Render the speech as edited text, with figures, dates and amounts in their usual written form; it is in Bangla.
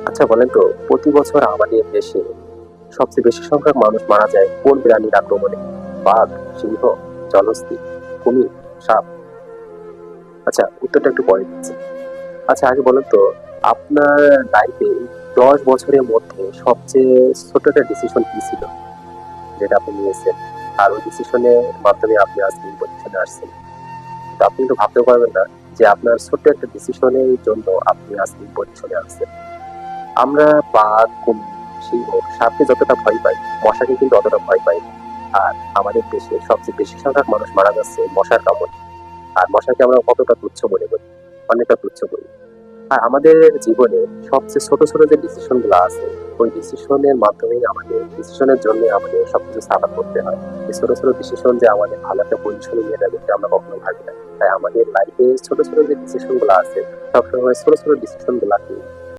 আচ্ছা বলেন তো, প্রতি বছর আমাদের দেশে সবচেয়ে বেশি সংখ্যক মানুষ মারা যায় কোন প্রাণীর আক্রমণে? বাঘ, সিংহ, জলহস্তী, কুমির, সাপ? আচ্ছা, উত্তরটা একটু পরে দিচ্ছি। আচ্ছা, আগে বলেন তো, আপনার লাইফে 10 বছরের মধ্যে সবচেয়ে ছোট একটা ডিসিশন কি ছিল যেটা আপনি নিয়েছেন, আর ওই ডিসিশনের মাধ্যমে আপনি আজকে এই পজিশনে আসছেন? তো আপনি কিন্তু ভাবতেও পারবেন না যে আপনার ছোট্ট একটা ডিসিশনের জন্য আপনি আজকে এই পজিশনে আসছেন। আমরা বাঘ, কুমির, সিংহ, সাপকে যতটা ভয় পাই, মশাকে কিন্তু অতটা ভয় পাই না। আর আমাদের দেশে সবচেয়ে বেশি সংখ্যক মানুষ মারা যাচ্ছে মশার কামড়ে। আর মশাকে আমরা কতটা তুচ্ছ মনে করি, অনেকটা তুচ্ছ করি। আর আমাদের জীবনে সবচেয়ে ছোট ছোট যে ডিসিশন গুলো আছে, ওই ডিসিশনের মাধ্যমে আমাদের ডিসিশনের জন্য আমাদের সবকিছু সাফার করতে হয়। এই ছোট ছোট ডিসিশন যে আমাদের ভালো একটা পজিশনে নিয়ে যাবে এটা আমরা কখনো ভাবি না। তাই আমাদের লাইফে ছোট ছোট যে ডিসিশন গুলো আছে, সবসময় ছোট ছোট ডিসিশন গুলাকে